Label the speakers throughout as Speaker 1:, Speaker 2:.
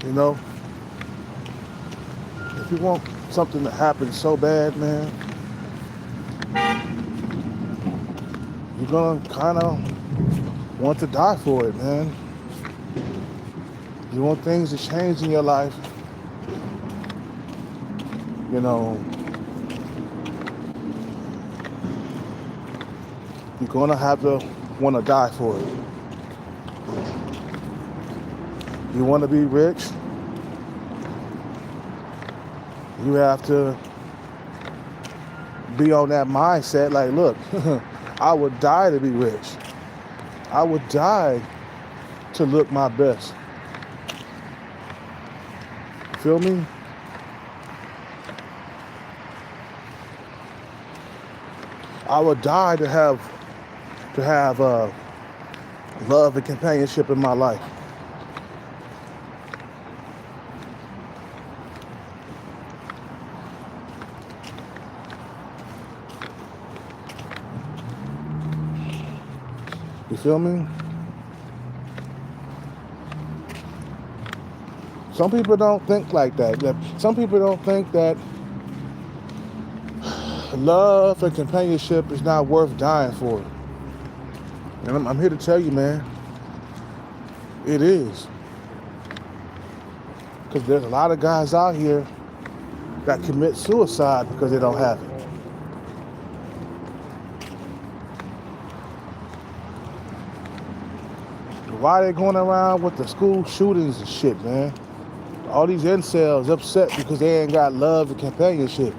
Speaker 1: You know, if you want something to happen so bad, man, you're gonna kind of want to die for it, man. You want things to change in your life, you know, you're gonna have to want to die for it. You want to be rich, you have to be on that mindset like, look, I would die to be rich. I would die to look my best. Feel me? I would die to have love and companionship in my life. You feel me? Some people don't think like that. Some people don't think that love and companionship is not worth dying for. And I'm here to tell you, man, it is. Because there's a lot of guys out here that commit suicide because they don't have it. Why are they going around with the school shootings and shit, man? All these incels upset because they ain't got love and companionship.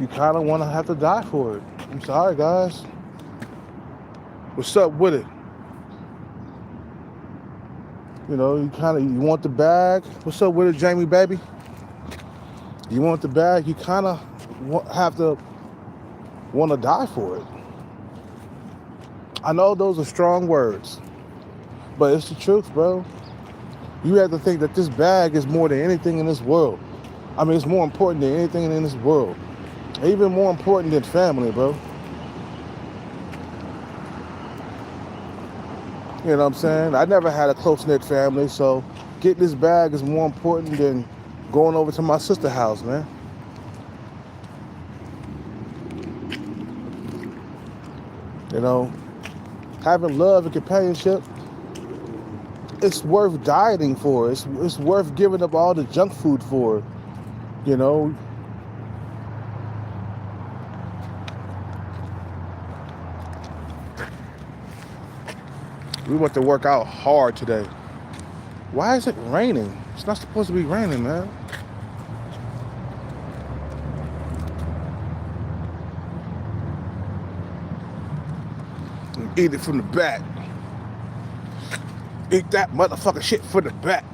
Speaker 1: You kind of want to have to die for it. I'm sorry, guys. What's up with it? You know, you want the bag. What's up with it, Jamie, baby? You want the bag, you kind of have to want to die for it. I know those are strong words, but it's the truth, bro. You have to think that this bag is more than anything in this world. I mean, it's more important than anything in this world. Even more important than family, bro. You know what I'm saying? I never had a close-knit family, so getting this bag is more important than going over to my sister's house, man. You know, having love and companionship, it's worth dieting for. It's worth giving up all the junk food for, you know. We went to work out hard today. Why is it raining? It's not supposed to be raining, man. Eat it from the back. Eat that motherfucker shit from the back.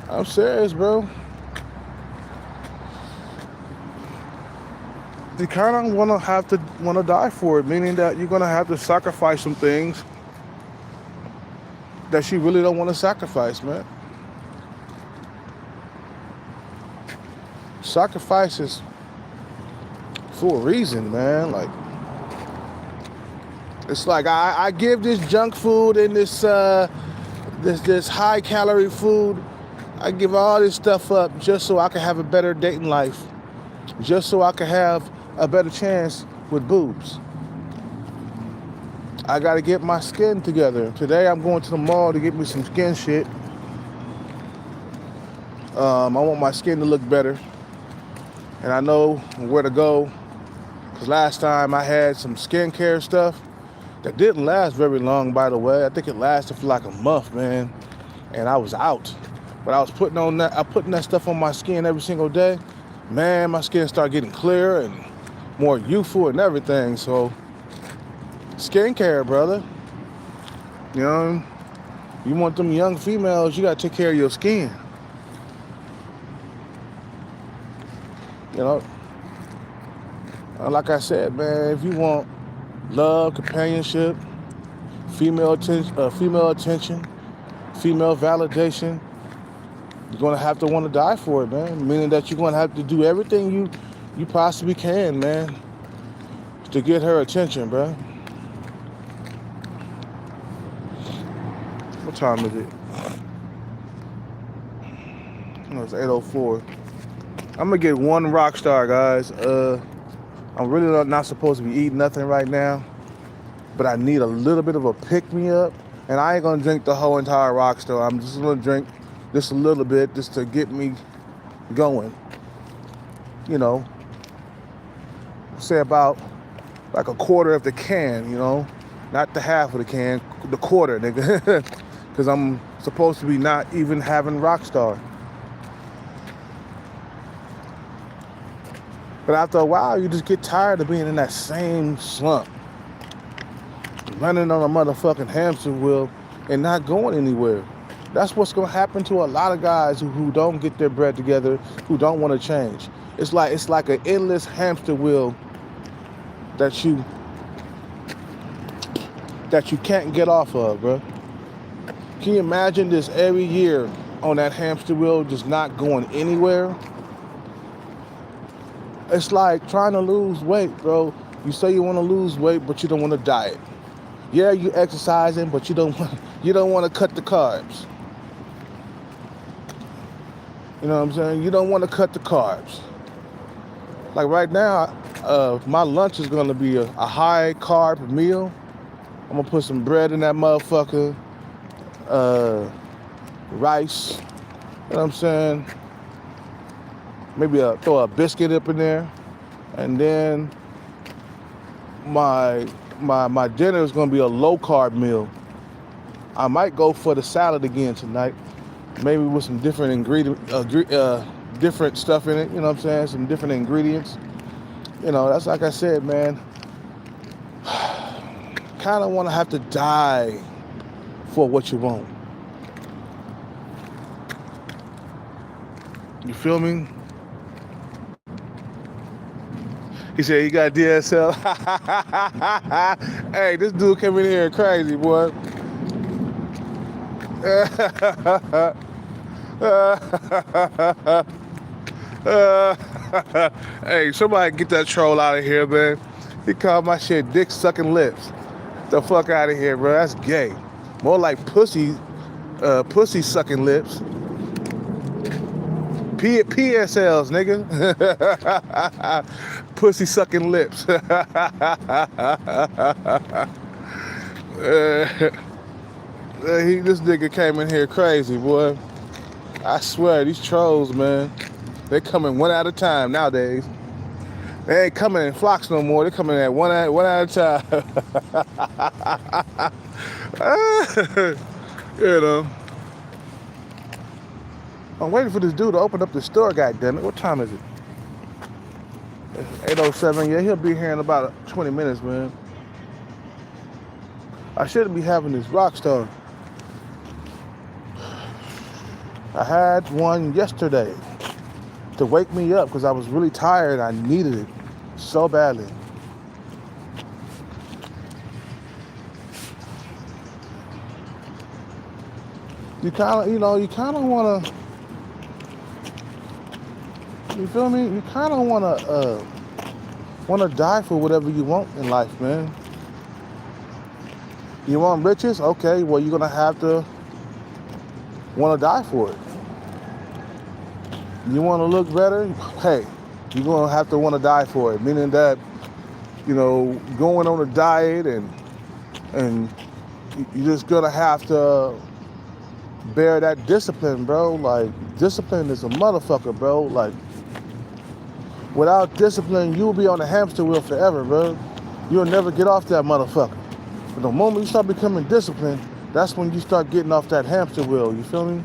Speaker 1: I'm serious, bro. You kind of want to die for it, meaning that you're gonna have to sacrifice some things that you really don't want to sacrifice, man. Sacrifices for a reason, man. Like, it's like I give this junk food and this high calorie food. I give all this stuff up just so I can have a better dating life, just so I can have a better chance with boobs. I gotta get my skin together. Today I'm going to the mall to get me some skin shit. I want my skin to look better. And I know where to go. Because last time I had some skincare stuff that didn't last very long, by the way. I think it lasted for like a month, man. And I was out. But I was putting that stuff on my skin every single day. Man, my skin started getting clearer and more youthful and everything. So, skincare, brother. You know, you want them young females, you gotta take care of your skin. You know, like I said, man, if you want love, companionship, female attention, female validation, you're gonna have to want to die for it, man. Meaning that you're gonna have to do everything you possibly can, man, to get her attention, bro. What time is it? Oh, it's 8:04. I'm gonna get one Rockstar, guys. I'm really not supposed to be eating nothing right now, but I need a little bit of a pick-me-up, and I ain't gonna drink the whole entire Rockstar. I'm just gonna drink just a little bit just to get me going. You know, say about like a quarter of the can, you know, not the half of the can, the quarter, nigga, because I'm supposed to be not even having Rockstar. But after a while, you just get tired of being in that same slump, running on a motherfucking hamster wheel and not going anywhere. That's what's gonna happen to a lot of guys who don't get their bread together, who don't want to change. It's like an endless hamster wheel that you can't get off of, bro. Can you imagine this every year on that hamster wheel just not going anywhere? It's like trying to lose weight, bro. You say you want to lose weight, but you don't want to diet. Yeah, you exercising, but you don't want to cut the carbs. You know what I'm saying? You don't want to cut the carbs. Like right now, my lunch is gonna be a high carb meal. I'm gonna put some bread in that motherfucker, rice. You know what I'm saying? Maybe throw a biscuit up in there, and then my dinner is gonna be a low carb meal. I might go for the salad again tonight, maybe with some different different stuff in it. You know what I'm saying? Some different ingredients. You know, that's like I said, man. Kind of want to have to die for what you want. You feel me? He said he got DSL. Hey, this dude came in here crazy, boy. Hey, somebody get that troll out of here, man. He called my shit dick sucking lips. The fuck out of here, bro. That's gay. More like pussy sucking lips. PSLs, nigga. Pussy sucking lips. This nigga came in here crazy, boy. I swear, these trolls, man, they coming one at a time nowadays. They ain't coming in flocks no more. They coming at one at a time. You know. I'm waiting for this dude to open up the store, goddammit. What time is it? It's 8:07. Yeah, he'll be here in about 20 minutes, man. I shouldn't be having this Rockstar. I had one yesterday to wake me up because I was really tired. I needed it so badly. You kind of want to, you feel me? You kind of want to die for whatever you want in life, man. You want riches? Okay, well, you're going to have to want to die for it. You want to look better? Hey, you're going to have to want to die for it. Meaning that, you know, going on a diet and you're just going to have to bear that discipline, bro. Like, discipline is a motherfucker, bro. Like, without discipline, you'll be on the hamster wheel forever, bro. You'll never get off that motherfucker. But the moment you start becoming disciplined, that's when you start getting off that hamster wheel. You feel me?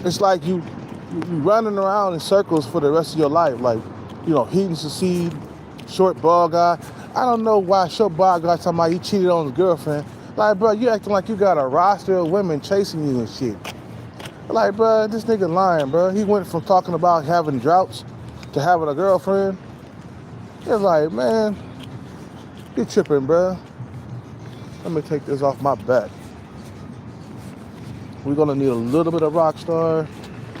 Speaker 1: It's like you running around in circles for the rest of your life. Like, you know, Heat and Succeed, short ball guy. I don't know why short ball guy talking about he cheated on his girlfriend. Like, bro, you acting like you got a roster of women chasing you and shit. Like, bro, this nigga lying, bro. He went from talking about having droughts to having a girlfriend. It's like, man, you tripping, bro. Let me take this off my back. We're gonna need a little bit of Rockstar.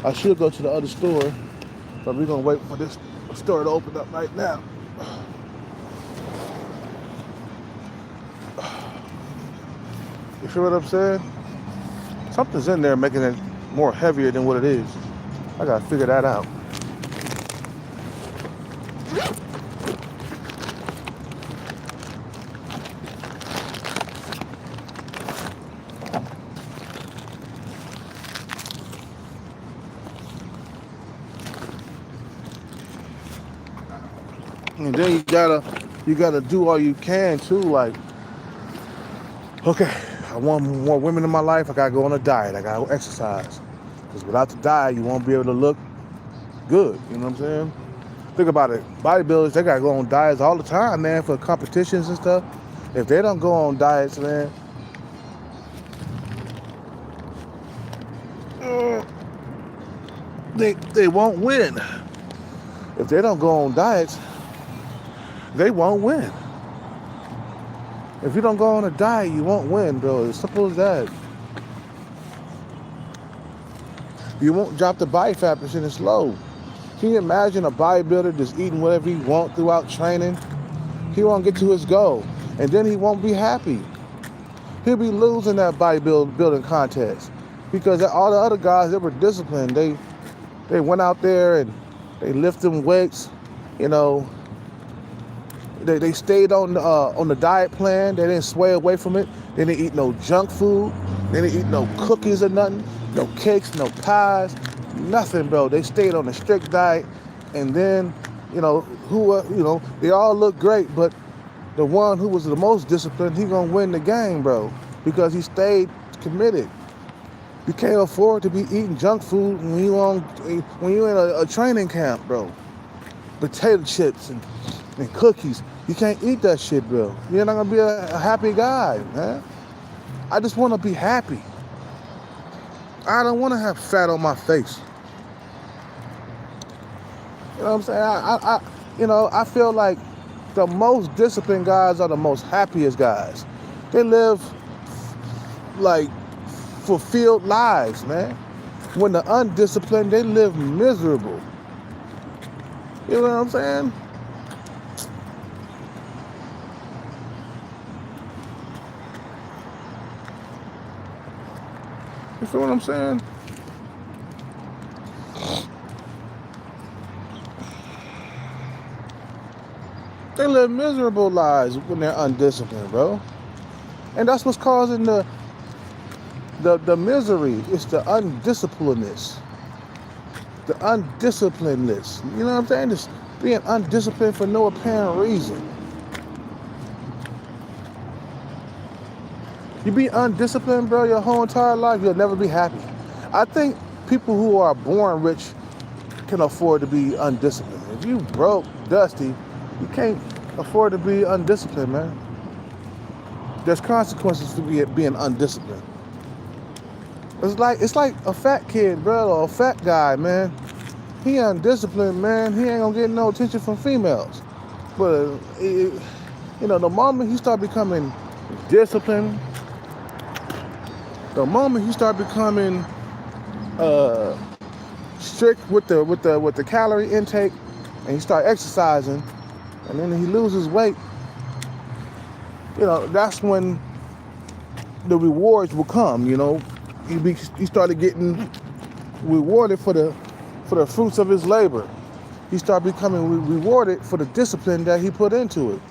Speaker 1: I should go to the other store, but we're gonna wait for this store to open up right now. You feel what I'm saying? Something's in there making it more heavier than what it is. I gotta figure that out. And then you gotta do all you can too. Like, okay, I want more women in my life. I gotta go on a diet. I gotta exercise. Because without the diet, you won't be able to look good. You know what I'm saying? Think about it. Bodybuilders, they gotta go on diets all the time, man, for competitions and stuff. If they don't go on diets, man, they won't win. If they don't go on diets, they won't win. If you don't go on a diet, you won't win, bro. As simple as that. You won't drop the body fat percentage low. Can you imagine a bodybuilder just eating whatever he wants throughout training? He won't get to his goal, and then he won't be happy. He'll be losing that bodybuilding contest because all the other guys that were disciplined, they went out there and they lifted weights, you know. They stayed on the diet plan. They didn't sway away from it. They didn't eat no junk food. They didn't eat no cookies or nothing, no cakes, no pies, nothing, bro. They stayed on a strict diet, and then, they all look great, but the one who was the most disciplined, he gonna win the game, bro, because he stayed committed. You can't afford to be eating junk food when you in a training camp, bro. Potato chips and cookies. You can't eat that shit, bro. You're not gonna be a happy guy, man. I just wanna be happy. I don't wanna have fat on my face. You know what I'm saying? I feel like the most disciplined guys are the most happiest guys. They live like fulfilled lives, man. When the undisciplined, they live miserable. You know what I'm saying? You feel what I'm saying? They live miserable lives when they're undisciplined, bro. And that's what's causing the misery. It's the undisciplinedness. The undisciplinedness. You know what I'm saying? Just being undisciplined for no apparent reason. You be undisciplined, bro, your whole entire life, you'll never be happy. I think people who are born rich can afford to be undisciplined. If you broke, dusty, you can't afford to be undisciplined, man. There's consequences to being undisciplined. It's like a fat kid, bro, or a fat guy, man. He undisciplined, man. He ain't gonna get no attention from females. But the moment he start becoming disciplined, the moment he start becoming strict with the calorie intake, and he start exercising, and then he loses weight, that's when the rewards will come. He started getting rewarded for the fruits of his labor. He started becoming rewarded for the discipline that he put into it.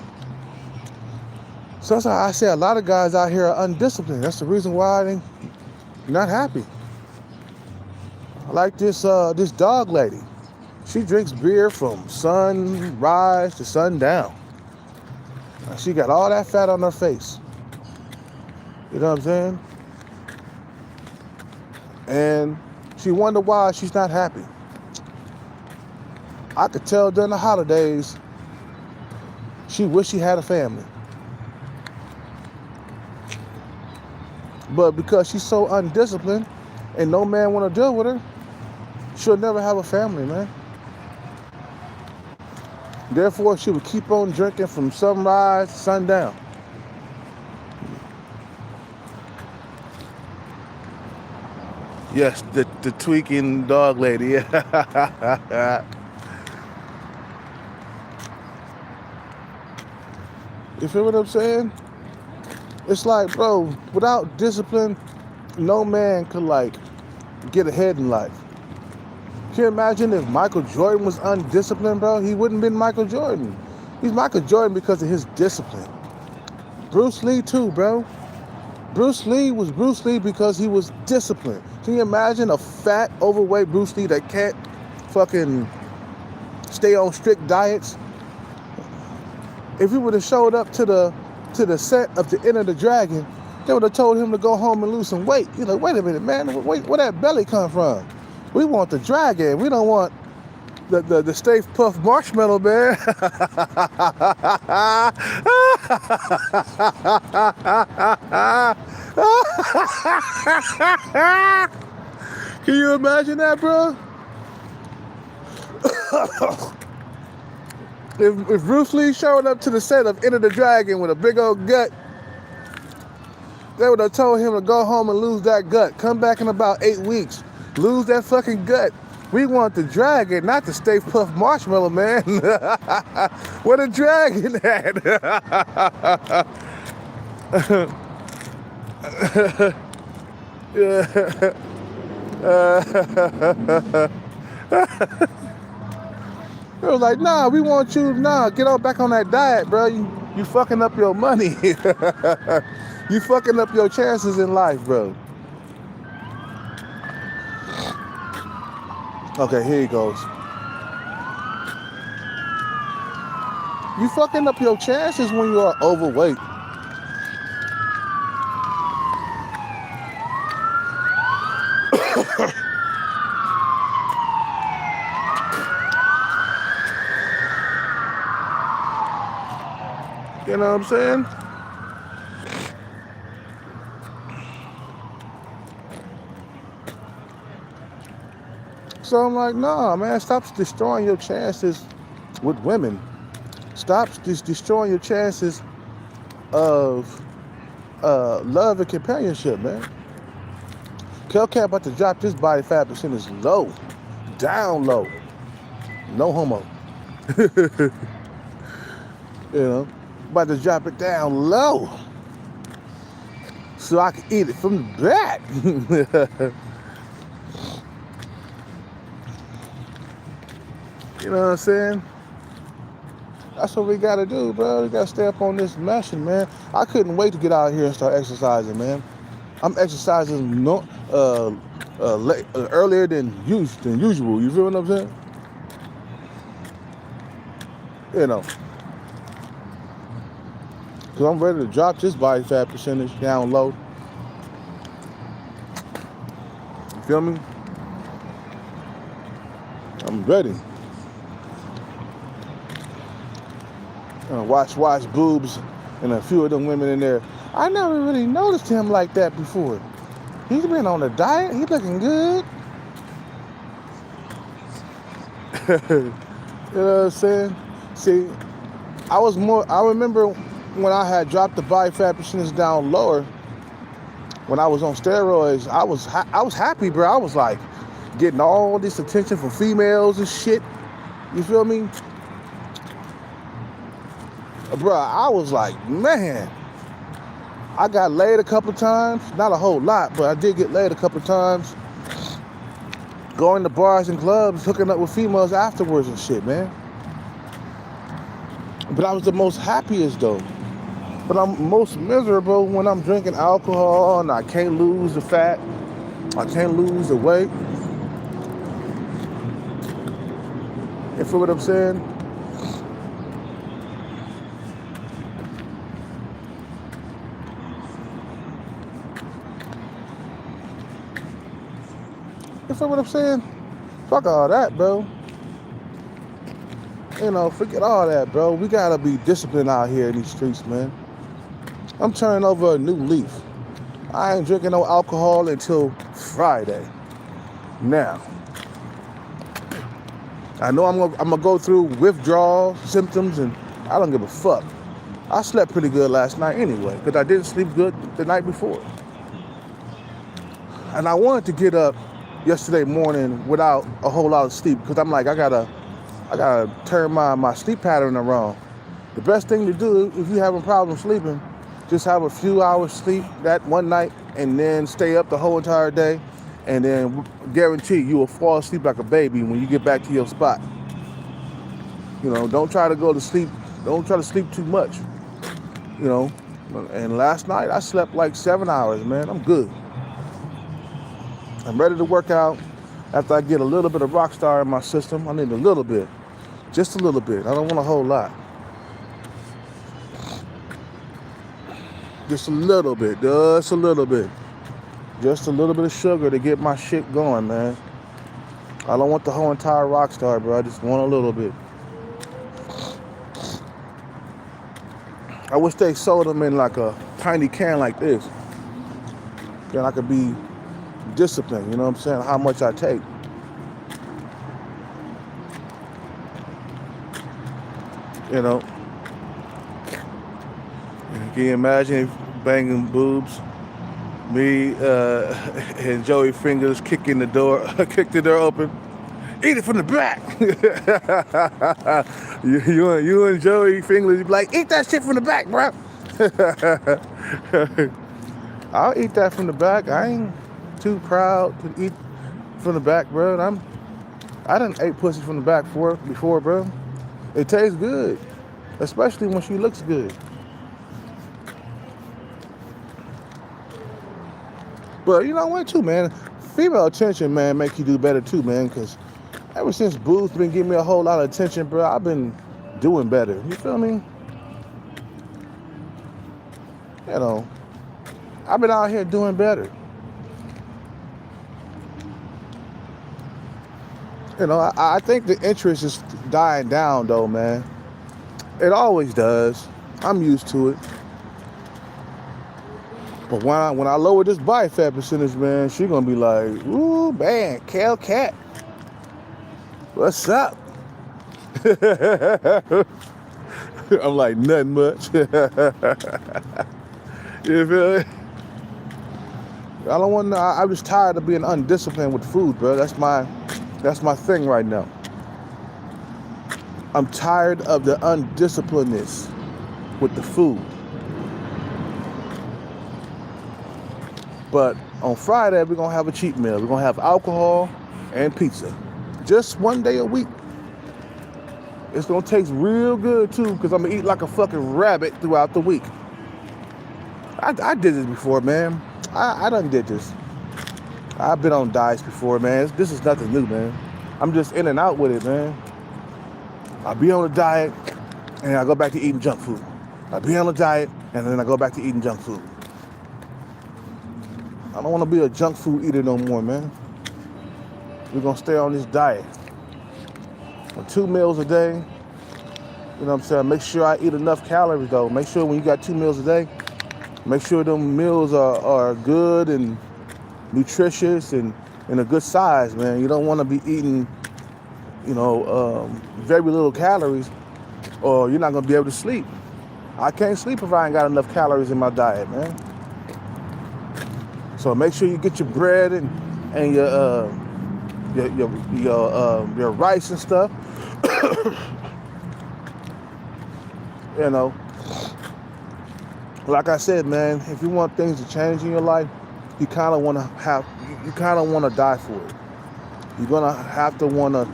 Speaker 1: So that's why I say a lot of guys out here are undisciplined. That's the reason why they're not happy. I like this dog lady. She drinks beer from sunrise to sundown. She got all that fat on her face. You know what I'm saying? And she wonder why she's not happy. I could tell during the holidays, she wished she had a family. But because she's so undisciplined and no man want to deal with her, she'll never have a family, man. Therefore, she would keep on drinking from sunrise to sundown. Yes, the tweaking dog lady. You feel what I'm saying? It's like, bro, without discipline, no man could like get ahead in life. Can you imagine if Michael Jordan was undisciplined, bro? He wouldn't have been Michael Jordan. He's Michael Jordan because of his discipline. Bruce Lee too, bro. Bruce Lee was Bruce Lee because he was disciplined. Can you imagine a fat, overweight Bruce Lee that can't fucking stay on strict diets? If he would have showed up to the set of the Enter the Dragon, they would have told him to go home and lose some weight. You're like, wait a minute, man, where that belly come from? We want the dragon. We don't want the Stay Puft Marshmallow, man. Can you imagine that, bro? If Bruce Lee showed up to the set of Enter the Dragon with a big old gut, they would have told him to go home and lose that gut. Come back in about 8 weeks. Lose that fucking gut. We want the dragon, not the Stay Puft Marshmallow, man. Where the dragon at? It was like, nah, we want you, get on back on that diet, bro. You fucking up your money. You fucking up your chances in life, bro. Okay, here he goes. You fucking up your chances when you are overweight. You know what I'm saying? So I'm like, nah, man, stop destroying your chances with women. Stop destroying your chances of love and companionship, man. Kel-Cap about to drop this body fat percentage low, down low. No homo. You know, about to drop it down low so I can eat it from the back. You know what I'm saying? That's what we gotta do, bro. We gotta stay up on this meshing, man. I couldn't wait to get out here and start exercising, man. I'm exercising earlier than usual. You feel what I'm saying? You know. Because I'm ready to drop this body fat percentage down low. You feel me? I'm ready. Watch Boobs and a few of them women in there. I never really noticed him like that before. He's been on a diet. He's looking good. You know what I'm saying? See, I remember when I had dropped the body fat percentage down lower, when I was on steroids, I was happy, bro. I was like getting all this attention from females and shit. You feel me? Bro, I was like, man, I got laid a couple times. Not a whole lot, but I did get laid a couple times. Going to bars and clubs, hooking up with females afterwards and shit, man. But I was the most happiest, though. But I'm most miserable when I'm drinking alcohol and I can't lose the fat. I can't lose the weight. You feel what I'm saying? You feel what I'm saying? Fuck all that, bro. You know, forget all that, bro. We gotta be disciplined out here in these streets, man. I'm turning over a new leaf. I ain't drinking no alcohol until Friday. Now, I know I'm gonna go through withdrawal symptoms, and I don't give a fuck. I slept pretty good last night anyway, because I didn't sleep good the night before. And I wanted to get up yesterday morning without a whole lot of sleep because I'm like, I gotta turn my sleep pattern around. The best thing to do if you're having problems sleeping, just have a few hours sleep that one night and then stay up the whole entire day, and then guarantee you will fall asleep like a baby when you get back to your spot. You know, don't try to go to sleep. Don't try to sleep too much. You know, and last night I slept like 7 hours, man. I'm good. I'm ready to work out. After I get a little bit of Rockstar in my system, I need a little bit, just a little bit. I don't want a whole lot. Just a little bit, just a little bit. Just a little bit of sugar to get my shit going, man. I don't want the whole entire Rockstar, bro. I just want a little bit. I wish they sold them in like a tiny can like this. Then I could be disciplined, you know what I'm saying? How much I take. You know, can you imagine banging boobs? Me and Joey Fingers kicking the door, kick the door open. Eat it from the back. you and Joey Fingers be like, eat that shit from the back, bro. I'll eat that from the back. I ain't too proud to eat from the back, bro. I done ate pussy from the back before, bro. It tastes good, especially when she looks good. But you know what, too, man? Female attention, man, make you do better too, man. Because ever since Boo's been giving me a whole lot of attention, bro, I've been doing better. You feel me? You know, I've been out here doing better. You know, I think the interest is dying down, though, man. It always does. I'm used to it. But when I lower this body fat percentage, man, she gonna be like, ooh, man, Cal Cat, what's up? I'm like, nothing much. You feel me? I don't want to. I'm just tired of being undisciplined with food, bro. That's my thing right now. I'm tired of the undisciplinedness with the food. But on Friday, we're gonna have a cheat meal. We're gonna have alcohol and pizza, just one day a week. It's gonna taste real good too, because I'm gonna eat like a fucking rabbit throughout the week. I did this before, man. I done did this. I've been on diets before, man. This is nothing new, man. I'm just in and out with it, man. I'll be on a diet, and I go back to eating junk food. I'll be on a diet, and then I go back to eating junk food. I don't want to be a junk food eater no more, man. We're gonna stay on this diet. 2 meals a day. You know what I'm saying? Make sure I eat enough calories, though. Make sure when you got 2 meals a day, make sure them meals are good and nutritious and in a good size, man. You don't want to be eating, very little calories, or you're not gonna be able to sleep. I can't sleep if I ain't got enough calories in my diet, man. So make sure you get your bread and your rice and stuff. You know, like I said, man, if you want things to change in your life, you kind of want to die for it. You're gonna have to want to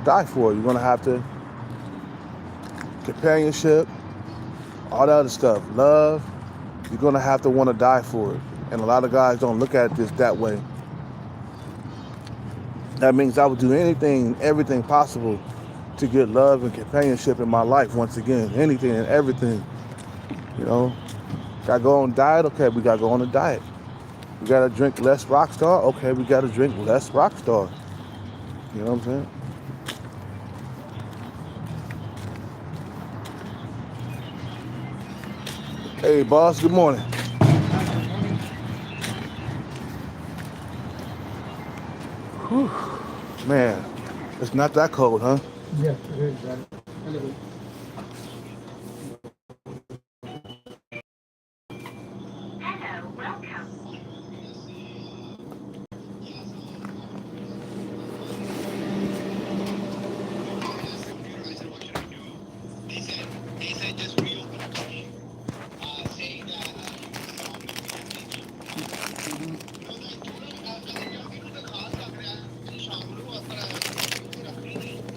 Speaker 1: die for it. You're gonna have to companionship, all that other stuff, love. You're gonna have to want to die for it. And a lot of guys don't look at this that way. That means I would do anything, everything possible to get love and companionship in my life once again. Anything and everything. You know, gotta go on diet? Okay, we gotta go on a diet. We gotta drink less Rockstar? Okay, we gotta drink less Rockstar. You know what I'm saying? Hey, boss, good morning. Whew. Man, it's not that cold, huh?
Speaker 2: Yes, it is, brother. Hello.
Speaker 3: Hello, welcome.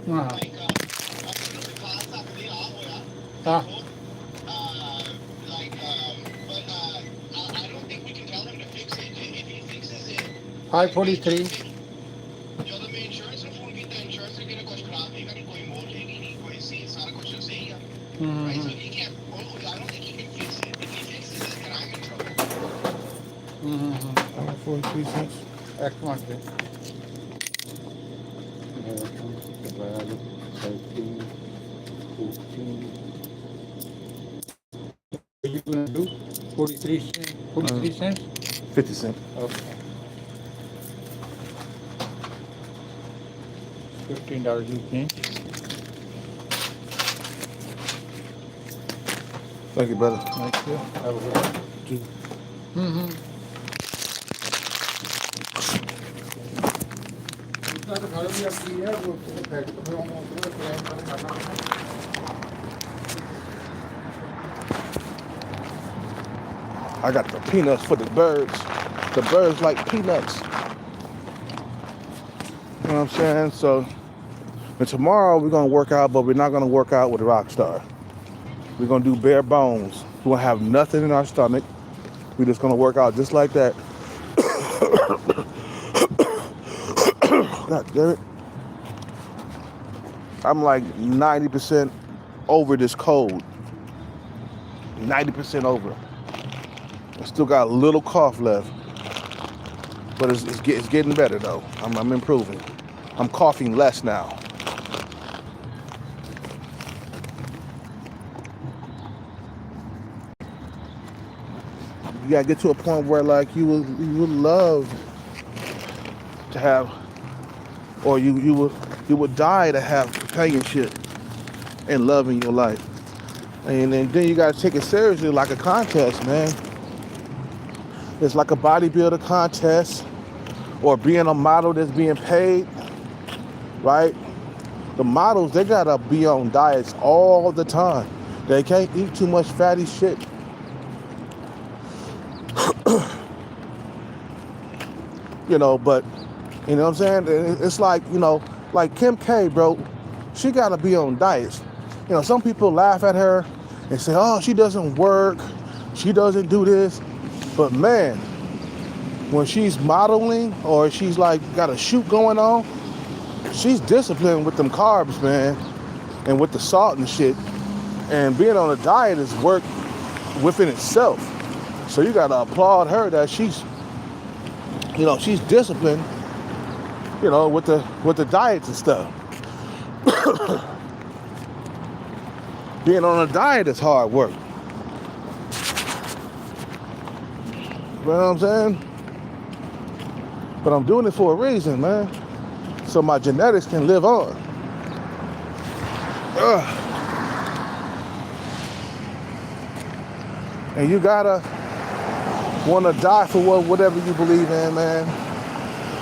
Speaker 2: हाँ हाँ 543
Speaker 1: $43.
Speaker 2: X1 पे
Speaker 3: 11, 13, 14.
Speaker 2: you gonna do 43 cents
Speaker 1: 50 cents.
Speaker 2: okay $15 you can
Speaker 1: Thank you, brother.
Speaker 2: thank you have a good one इतना तो घर भी अपनी है वो फैक्ट्री में
Speaker 1: I got the peanuts for the birds. The birds like peanuts. You know what I'm saying? So, and tomorrow we're gonna work out, but we're not gonna work out with a rock star. We're gonna do bare bones. We're gonna have nothing in our stomach. We're just gonna work out just like that. God damn it. I'm like 90% over this cold. 90% over. I still got a little cough left, but it's getting better though. I'm improving. I'm coughing less now. You gotta get to a point where like you would love to have, or you would die to have companionship and love in your life. And then you gotta take it seriously like a contest, man. It's like a bodybuilder contest or being a model that's being paid, right? The models, they gotta be on diets all the time. They can't eat too much fatty shit. You know, but, you know what I'm saying? It's like, you know, like Kim K, bro, she gotta be on diets. You know, some people laugh at her and say, oh, she doesn't work, she doesn't do this. But man, when she's modeling or she's like got a shoot going on, she's disciplined with them carbs, man, and with the salt and shit. And being on a diet is work within itself. So you gotta applaud her that she's, you know, she's disciplined, you know, with the diets and stuff. Being on a diet is hard work. You know what I'm saying? But I'm doing it for a reason, man. So my genetics can live on. Ugh. And you gotta wanna die for whatever you believe in, man.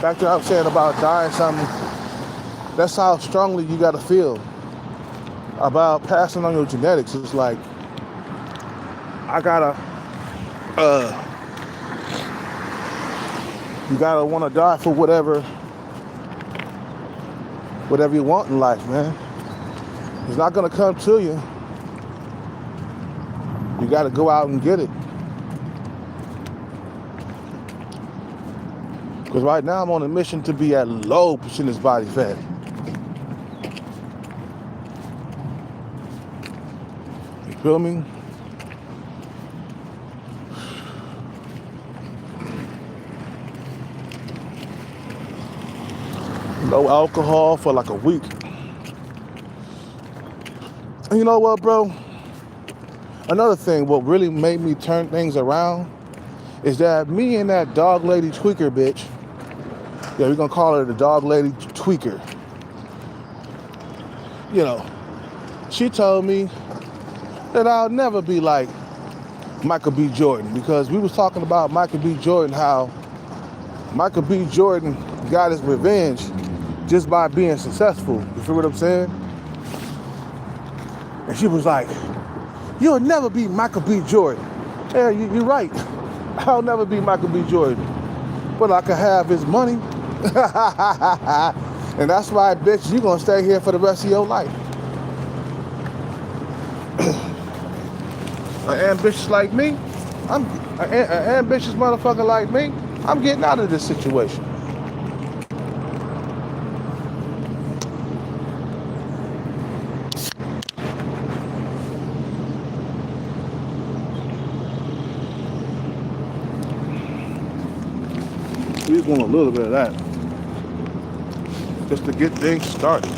Speaker 1: Back to what I was saying about dying something. That's how strongly you gotta feel about passing on your genetics. It's like, I gotta, you gotta want to die for whatever you want in life, man. It's not gonna come to you. You gotta go out and get it. Because right now I'm on a mission to be at low percentage body fat. You feel me? No alcohol for like a week. And you know what, bro? Another thing, what really made me turn things around is that me and that dog lady tweaker bitch, yeah, we're gonna call her the dog lady tweaker. You know, she told me that I'll never be like Michael B. Jordan, because we was talking about Michael B. Jordan, how Michael B. Jordan got his revenge just by being successful. You feel what I'm saying? And she was like, you'll never be Michael B. Jordan. Yeah, you're right. I'll never be Michael B. Jordan. But I could have his money. And that's why, bitch, you gonna stay here for the rest of your life. An ambitious like me, I'm an ambitious motherfucker like me, I'm getting out of this situation. We just want a little bit of that, just to get things started.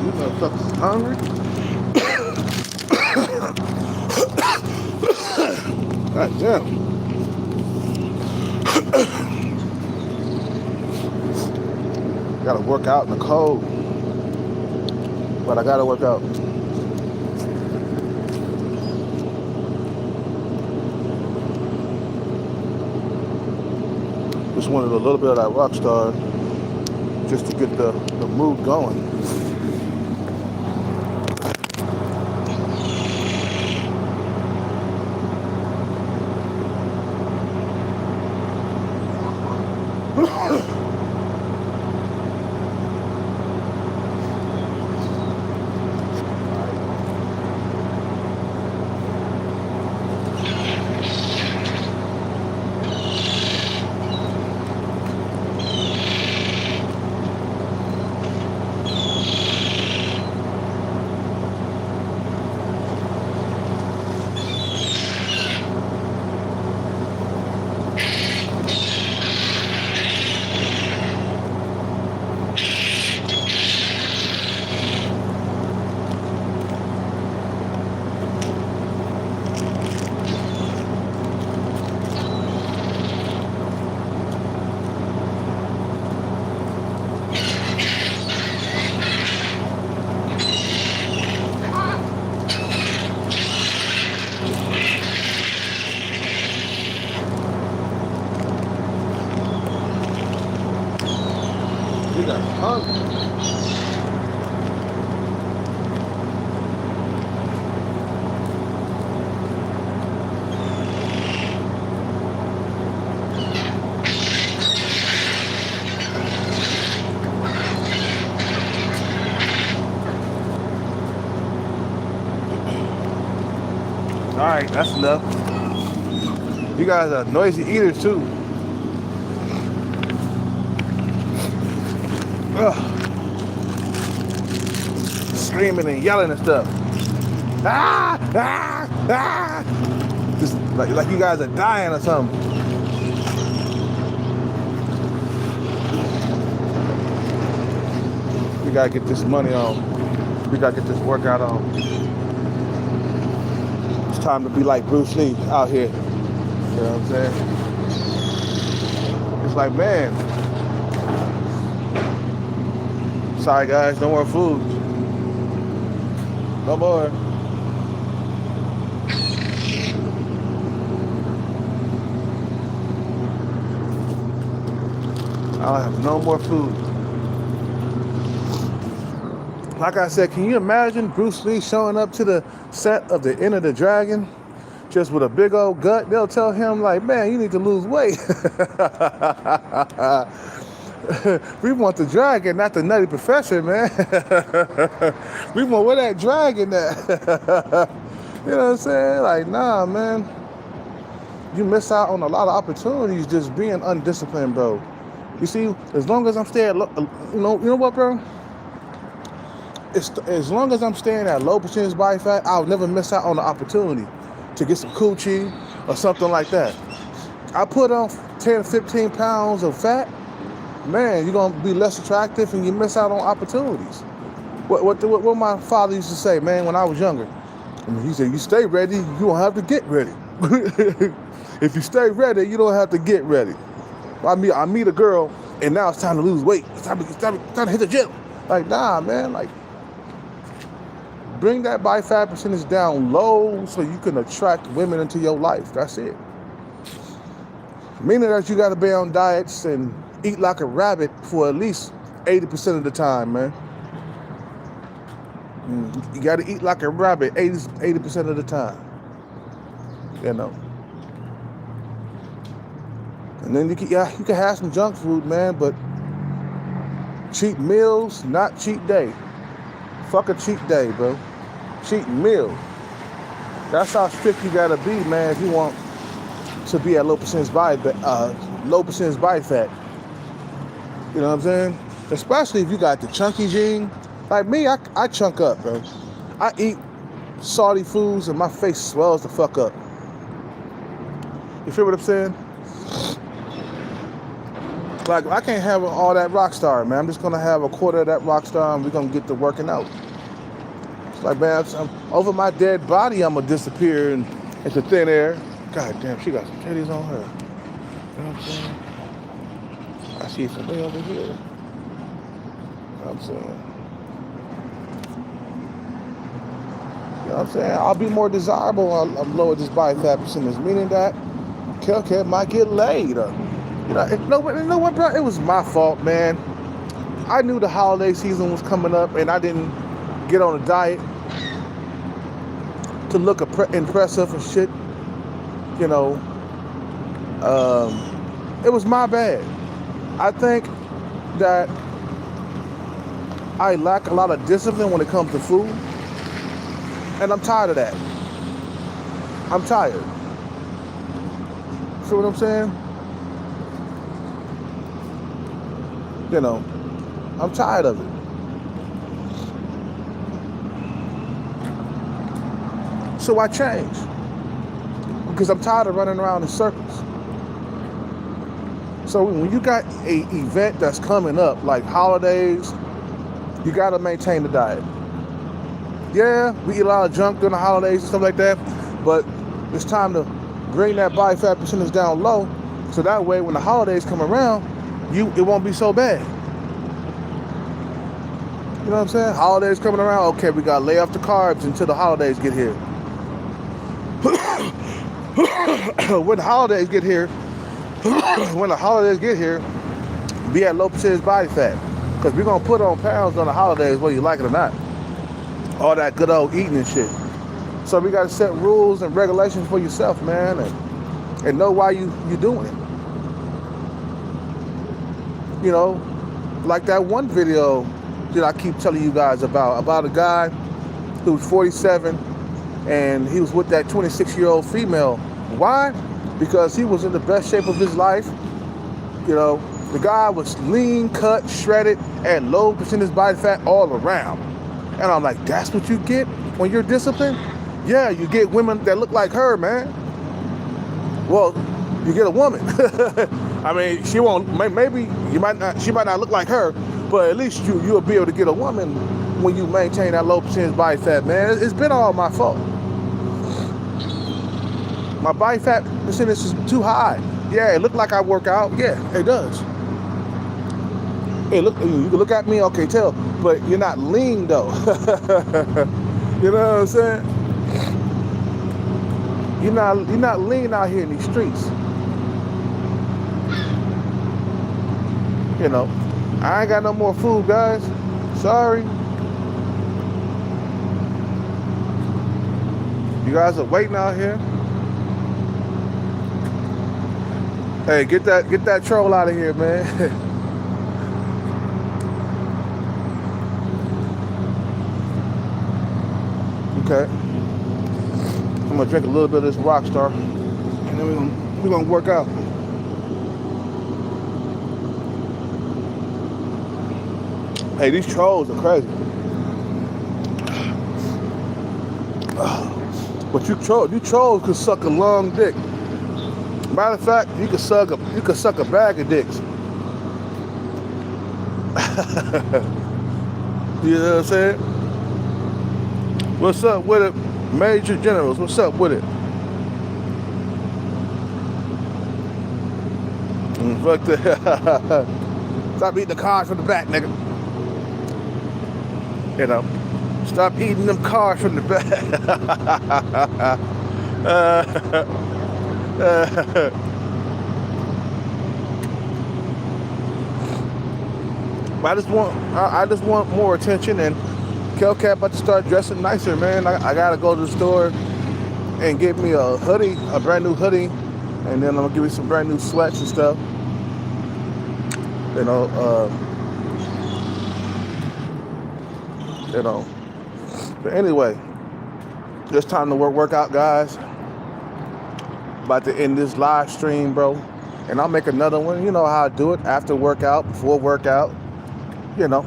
Speaker 1: You motherfuckers hungry? God damn. Gotta work out in the cold. But I gotta work out. Just wanted a little bit of that rock star just to get the mood going. You got hungry. All right, that's enough. You guys are noisy eaters too. Ugh. Screaming and yelling and stuff. Ah, ah, ah. Just like you guys are dying or something. We gotta get this money on. We gotta get this workout on. It's time to be like Bruce Lee out here. You know what I'm saying? It's like, man, sorry guys, no more food. No more. I'll have no more food. Like I said, can you imagine Bruce Lee showing up to the set of the Enter the Dragon just with a big old gut? They'll tell him like, man, you need to lose weight. We want the dragon, not the nutty professor, man. We want where that dragon at. You know what I'm saying? Like, nah, man. You miss out on a lot of opportunities just being undisciplined, bro. You see, as long as I'm staying, you know what, bro? As long as I'm staying at low percentage body fat, I'll never miss out on the opportunity to get some coochie or something like that. I put on 10, 15 pounds of fat, man, you're gonna be less attractive and you miss out on opportunities. What my father used to say, man, when I was younger. I mean, he said, you stay ready, you don't have to get ready. If you stay ready, you don't have to get ready. I meet a girl and now it's time to lose weight. It's time to hit the gym. Like, nah, man, like, bring that body fat percentage down low so you can attract women into your life. That's it. Meaning that you got to be on diets and eat like a rabbit for at least 80% of the time, man. You got to eat like a rabbit 80% of the time. You know. And then you can have some junk food, man, but cheat meals, not cheat day. Fuck a cheat day, bro. Cheat meal. That's how strict you gotta be, man, if you want to be at low percentage body fat. You know what I'm saying? Especially if you got the chunky gene. Like me, I chunk up, bro. I eat salty foods and my face swells the fuck up. You feel what I'm saying? Like, I can't have all that Rockstar, man. I'm just gonna have a quarter of that Rockstar and we're gonna get to working out. It's like, man, over my dead body, I'm gonna disappear into thin air. God damn, she got some titties on her. You know what I'm saying? I see something over here. You know what I'm saying? You know what I'm saying? I'll be more desirable. I'll lower this body fat percentage, meaning that Kel might get laid. You know what, bro? It was my fault, man. I knew the holiday season was coming up, and I didn't get on a diet to look impressive and shit. You know, it was my bad. I think that I lack a lot of discipline when it comes to food, and I'm tired of that. I'm tired. See what I'm saying? You know, I'm tired of it. So I changed. Because I'm tired of running around in circles. So when you got an event that's coming up, like holidays, you gotta maintain the diet. Yeah, we eat a lot of junk during the holidays and stuff like that, but it's time to bring that body fat percentage down low, so that way when the holidays come around, it won't be so bad. You know what I'm saying? Holidays coming around, okay, we gotta lay off the carbs until the holidays get here. When the holidays get here, be at low percentage body fat. Because we're gonna put on pounds on the holidays whether you like it or not. All that good old eating and shit. So we gotta set rules and regulations for yourself, man, and know why you doing it. You know, like that one video that I keep telling you guys about a guy who was 47 and he was with that 26-year-old female. Why? Because he was in the best shape of his life. You know, the guy was lean, cut, shredded, and low percentage body fat all around. And I'm like, that's what you get when you're disciplined? Yeah, you get women that look like her, man. Well, you get a woman. I mean, she won't. Maybe she might not look like her, but at least you'll be able to get a woman when you maintain that low percentage body fat, man. It's been all my fault. My body fat percentage is too high. Yeah, it look like I work out. Yeah, it does. Hey, look, you can look at me, okay, tell, but you're not lean though. You know what I'm saying? You're not lean out here in these streets. You know, I ain't got no more food, guys. Sorry. You guys are waiting out here. Hey, get that troll out of here, man. Okay. I'm gonna drink a little bit of this Rockstar, and then we're gonna work out. Hey, these trolls are crazy. But you trolls could suck a long dick. Matter of fact, you could suck a bag of dicks. You know what I'm saying? What's up with it, Major Generals? What's up with it? Fuck the stop eating the cars from the back, nigga. You know, stop eating them cars from the back. I just want more attention, and Kelcat about to start dressing nicer, man. I gotta go to the store and get me a hoodie, a brand new hoodie, and then I'm gonna give me some brand new sweats and stuff. You know. But anyway, it's time to work out, guys. About to end this live stream, bro, and I'll make another one. You know how I do it: after workout, before workout. You know.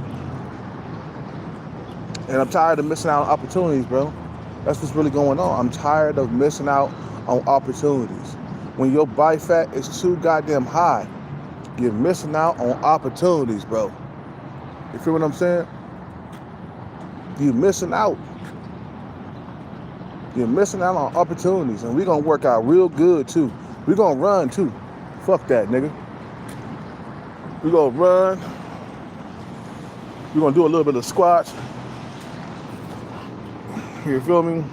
Speaker 1: And I'm tired of missing out on opportunities, bro. That's what's really going on. I'm tired of missing out on opportunities. When your body fat is too goddamn high, you're missing out on opportunities, bro. You feel what I'm saying? You're missing out. You're missing out on opportunities. And we're going to work out real good, too. We're going to run, too. Fuck that, nigga. We're going to run. We're going to do a little bit of squats. You feel me?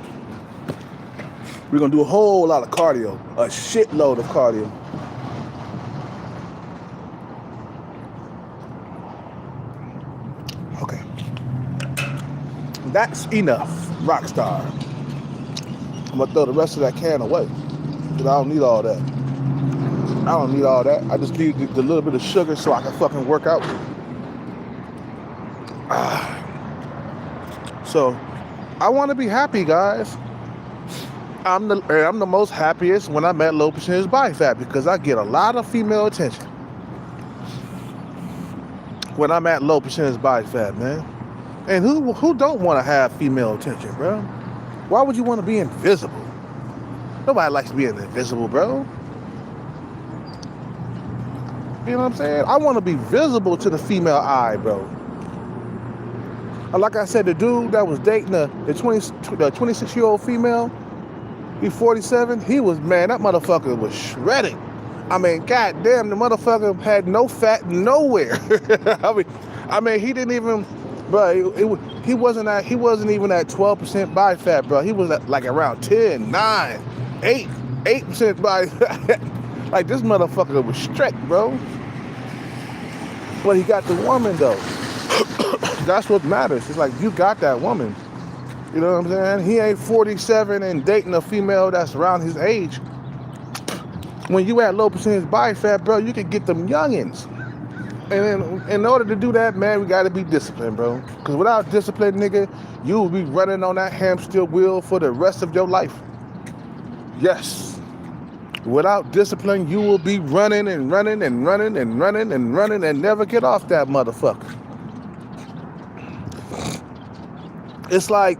Speaker 1: We're going to do a whole lot of cardio. A shitload of cardio. Okay. That's enough, Rockstar. I'm going to throw the rest of that can away. Because I don't need all that. I don't need all that. I just need the little bit of sugar so I can fucking work out. So, I want to be happy, guys. I'm the most happiest when I'm at low percentage body fat because I get a lot of female attention when I'm at low percentage body fat, man. And who don't want to have female attention, bro? Why would you want to be invisible? Nobody likes being invisible, bro. You know what I'm saying? I want to be visible to the female eye, bro. Like I said, the dude that was dating the 26-year-old female, he's 47, he was, man, that motherfucker was shredding. I mean, goddamn, the motherfucker had no fat nowhere. I mean, he didn't even, bro, he wasn't even at 12% body fat, bro. He was at like around 10, 9, 8% body fat. Like, this motherfucker was strict, bro. But he got the woman, though. That's what matters. It's like, you got that woman. You know what I'm saying? He ain't 47 and dating a female that's around his age. When you at low percentage body fat, bro, you can get them youngins. And then, in order to do that, man, we got to be disciplined, bro. Because without discipline, nigga, you will be running on that hamster wheel for the rest of your life. Yes. Without discipline, you will be running and running and running and running and running and never get off that motherfucker. It's like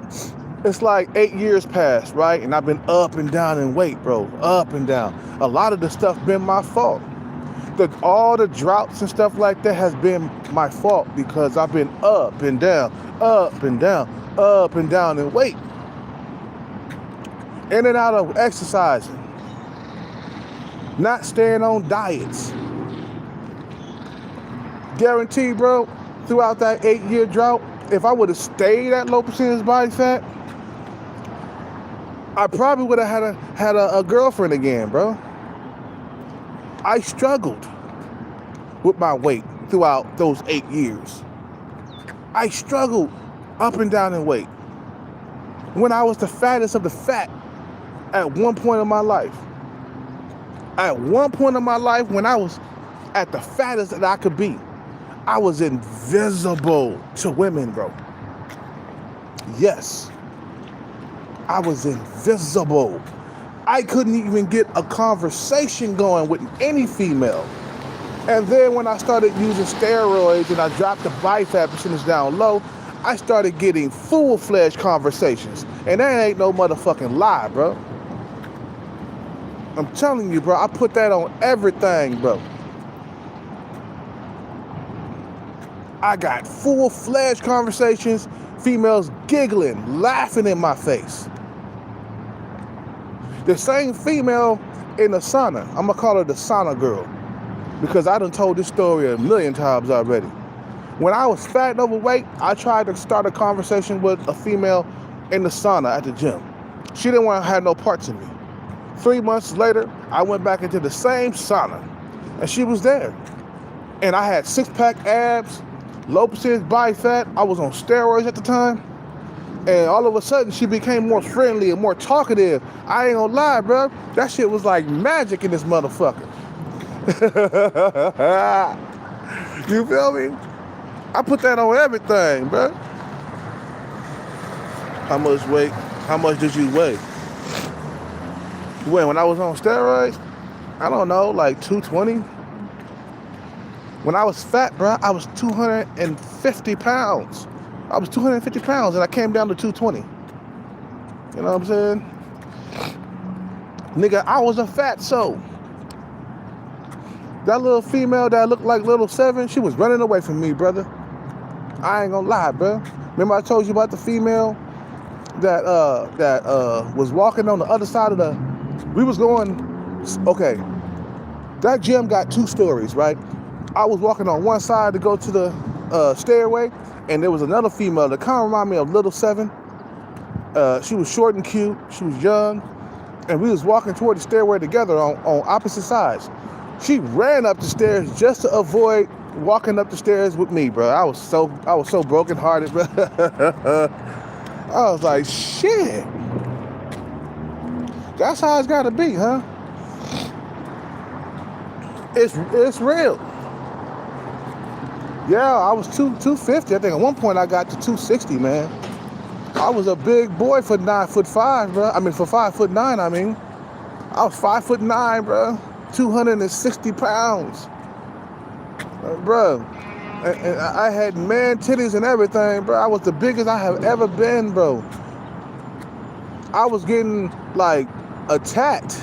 Speaker 1: 8 years passed, right? And I've been up and down in weight, bro. Up and down. A lot of the stuff been my fault. All the droughts and stuff like that has been my fault because I've been up and down, up and down, up and down in weight. In and out of exercising. not staying on diets. Guarantee, bro, throughout that 8-year drought, if I would have stayed at low percentage body fat, I probably would have had a girlfriend again, bro. I struggled with my weight throughout those 8 years. I struggled up and down in weight. When I was the fattest of the fat at one point in my life. At one point in my life, when I was at the fattest that I could be, I was invisible to women, bro. Yes. I was invisible. I couldn't even get a conversation going with any female. And then when I started using steroids and I dropped the body fat percentage down low, I started getting full-fledged conversations. And that ain't no motherfucking lie, bro. I'm telling you, bro, I put that on everything, bro. I got full-fledged conversations, females giggling, laughing in my face. The same female in the sauna, I'm gonna call her the sauna girl, because I done told this story a million times already. When I was fat and overweight, I tried to start a conversation with a female in the sauna at the gym. She didn't want to have no parts in me. 3 months later, I went back into the same sauna, and she was there. And I had 6-pack abs, low percentage body fat. I was on steroids at the time. And all of a sudden, she became more friendly and more talkative. I ain't gonna lie, bro. That shit was like magic in this motherfucker. You feel me? I put that on everything, bro. How much weight? How much did you weigh? When I was on steroids, I don't know, like 220. When I was fat, bro, I was 250 pounds. I was 250 pounds and I came down to 220. You know what I'm saying? Nigga, I was a fat soul. That little female that looked like Little Seven, she was running away from me, brother. I ain't gonna lie, bro. Remember I told you about the female that was walking on the other side of the, we was going, okay, that gym got 2 stories, right? I was walking on one side to go to the stairway, and there was another female that kind of reminded me of Little Seven. She was short and cute, she was young, and we was walking toward the stairway together on opposite sides. She ran up the stairs just to avoid walking up the stairs with me, bro. I was so brokenhearted, bro. I was like, shit. That's how it's gotta be, huh? It's real. Yeah, I was 250. I think at one point I got to 260, man. I was a big boy for 9'5", bro. I mean, for 5'9", I mean. I was 5'9", bro. 260 pounds. Bro. And I had man titties and everything, bro. I was the biggest I have ever been, bro. I was getting, like, attacked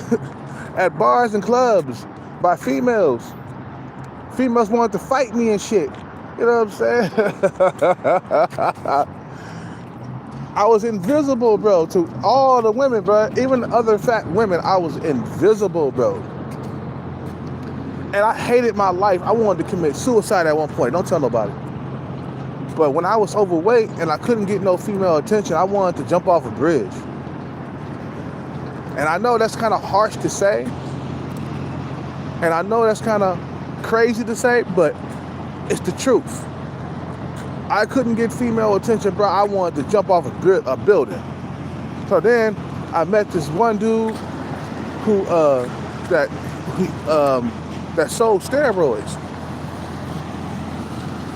Speaker 1: at bars and clubs by females. Females wanted to fight me and shit. You know what I'm saying? I was invisible, bro, to all the women, bro. Even the other fat women, I was invisible, bro. And I hated my life. I wanted to commit suicide at one point. Don't tell nobody. But when I was overweight and I couldn't get no female attention, I wanted to jump off a bridge. And I know that's kind of harsh to say. And I know that's kind of crazy to say, but it's the truth. I couldn't get female attention, bro. I wanted to jump off a building. So then I met this one dude who that sold steroids.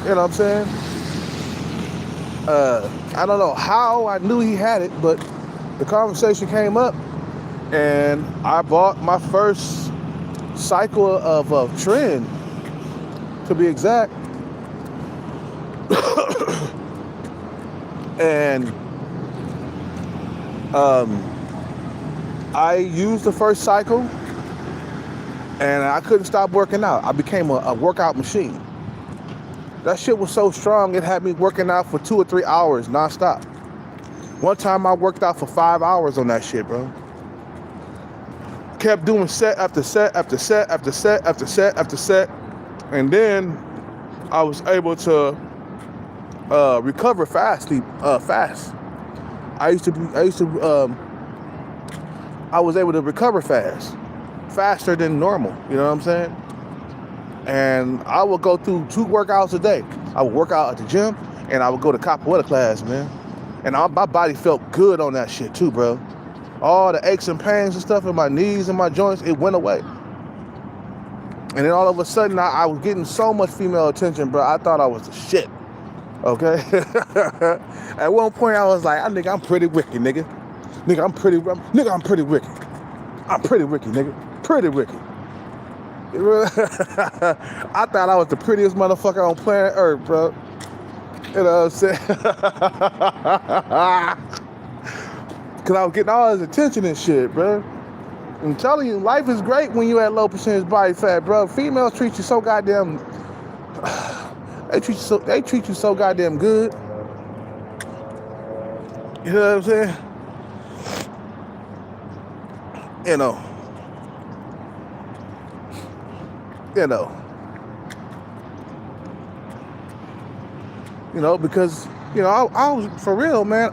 Speaker 1: You know what I'm saying? I don't know how I knew he had it, but the conversation came up, and I bought my first cycle of Tren, to be exact. And I used the first cycle, and I couldn't stop working out. I became a workout machine. That shit was so strong, it had me working out for 2 or 3 hours nonstop. One time I worked out for 5 hours on that shit, bro. Kept doing set after set after set after set after set after set. And then I was able to recover fast. I was able to recover faster than normal. You know what I'm saying? And I would go through 2 workouts a day. I would work out at the gym, and I would go to capoeira class, man. And my body felt good on that shit too, bro. All the aches and pains and stuff in my knees and my joints, it went away. And then all of a sudden, I was getting so much female attention, bro. I thought I was the shit. Okay? At one point, I was like, nigga, I'm pretty wicked, nigga. Nigga, I'm pretty wicked. I'm pretty wicked, nigga. Pretty wicked. I thought I was the prettiest motherfucker on planet Earth, bro. You know what I'm saying? Because I was getting all his attention and shit, bro. I'm telling you, life is great when you at low percentage body fat, bro. Females treat you so goddamn... They treat you so goddamn good. You know what I'm saying? You know, because, I was, for real, man,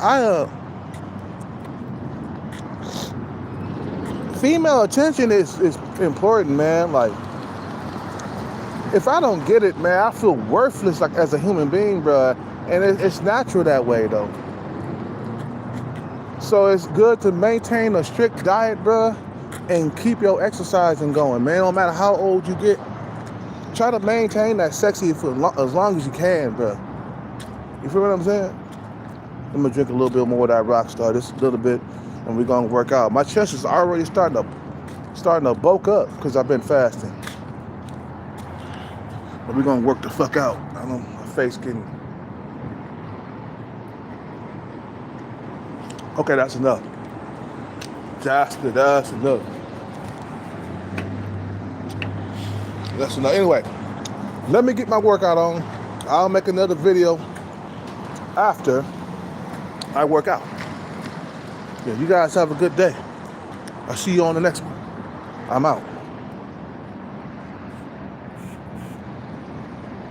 Speaker 1: female attention is important, man. Like, if I don't get it, man, I feel worthless, like, as a human being, bro. And it's natural that way, though. So it's good to maintain a strict diet, bro, and keep your exercising going, man. No matter how old you get, try to maintain that sexy for as long as you can, bro. You feel what I'm saying? I'm gonna drink a little bit more of that Rockstar, just a little bit, and we're gonna work out. My chest is already starting to bulk up because I've been fasting. But we're gonna work the fuck out. I know my face getting... Okay, that's enough. That's enough. That's enough. Anyway, let me get my workout on. I'll make another video after I work out. Yeah, you guys have a good day. I'll see you on the next one. I'm out.